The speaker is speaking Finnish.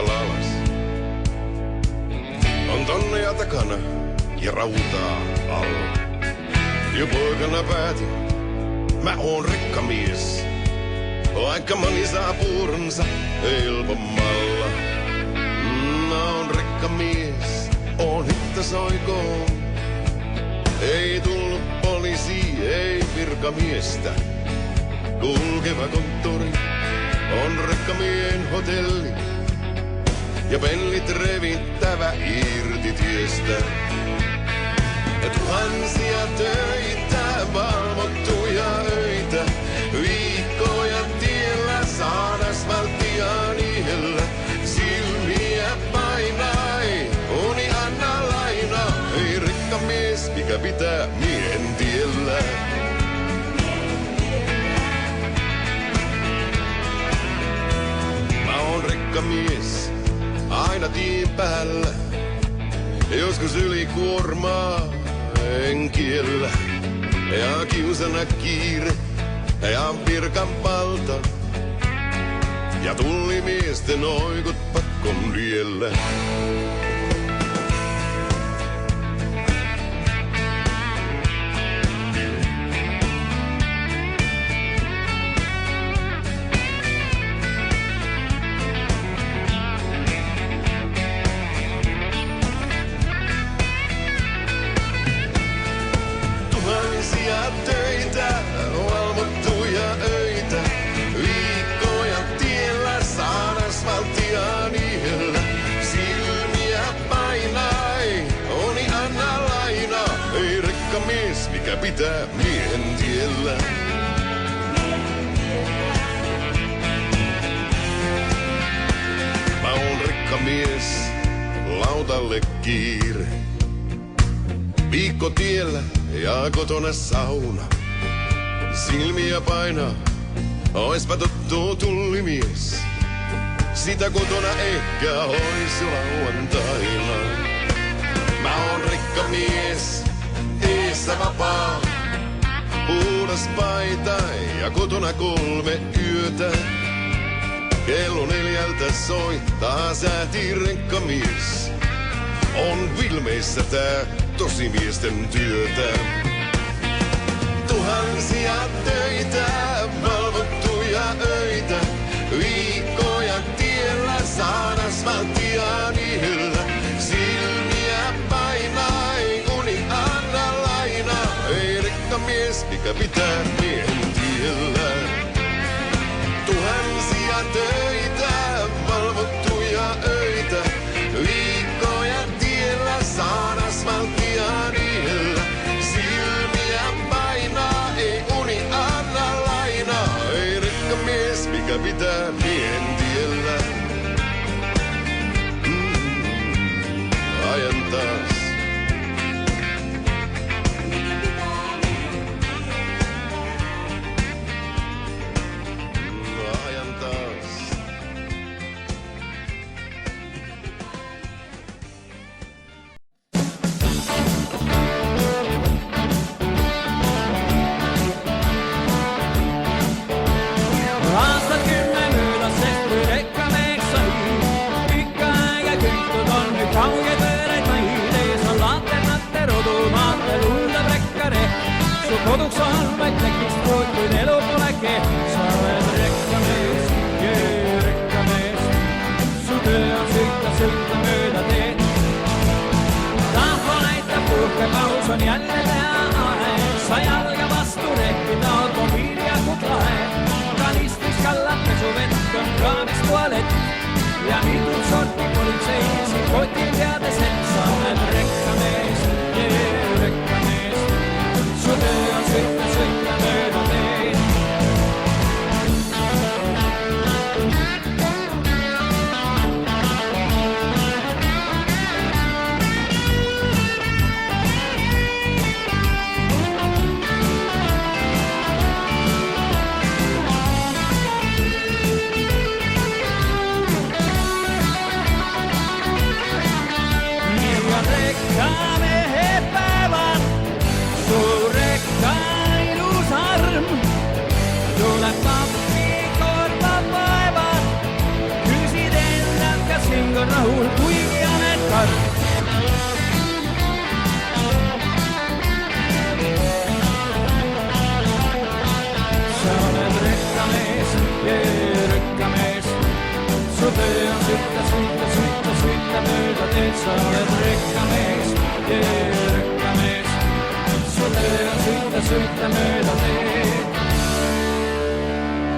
jalal alas. On tonneja takana ja rautaa alla. Jo poikana päätin, mä oon rikkamies. Vaikka moni saa puuronsa helpommalla. Mä oon rikkamies, oon hittasoikoon. Ei tullut poliisi, ei virkamiestä. Kulkeva konttori on rikkamien hotelli. Ja pellit revittävä irti tiestä. Ja tuhansia töitä, valvottuja öitä. Viikkoja tiellä saan asfalttia niellä. Silmiä painai, uni anna laina. Ei rikkamies, mikä pitää miehen tiellä. Mä oon rikkamies, aina tien päällä. Joskus yli kuormaa en kiellä. Ja kiusana kiire ja virkan valta. Ja tullimiesten oikut pakkon riellä. Töitä, valvottuja öitä, viikkoja tiellä saan asfalttia niellä. Silmiä painai, uni anna laina. Ei rikkamies, mikä pitää miehen tiellä. Mä oon rikkamies, lautalle kiire. Viikko tiellä ja kotona sauna. Silmiä painaa, oispa tuttu tullimies. Sitä kotona ehkä ois lauantaina. Mä oon rikkamies, eessä vapaa. Puhdas paita ja kotona 3 yötä. Kello 4 soittaa sääti rikkamies. On Vilmeissä tää tosimiesten työtä. Tuhansia töitä, valvottuja öitä. Viikkoja tiellä saan asfalttia niellä. Silmiä painai, uni anna laina. Ei rikkamies, mikä pitää miehen tiellä. Tuhansia töitä, valvottuja öitä. Viikkoja tiellä saan asfalttia niellä. Silmiä painaa, ei uni anna laina. Ei rikkamies, mikä pitää miehen tiellä. Ajan taas. Ajan taas. Koduks on vaid tekist pood, kuid elu pole kehv. Sa oled rekkamees, jee rekkamees. Su töö on sõita mööda teed. Tahva näitab puhkepaus on jälle teha aeg. Sa jalga vastu rehvid automiili ja kutlahe. Kanistris kallab pesuvett on kraavis tualett. Ja mitut sorti politseisi kotil teades, et sa oled rekkamees, jee rekkamees. Su töö on sõita mööda teed. jee, rikkamees. Su töö on syyttä, syyttä, syyttä, syyttä mööda teed, sa oled rikkamees, jee, rikkamees. Su töö on süüttä, süüttä mööda teed.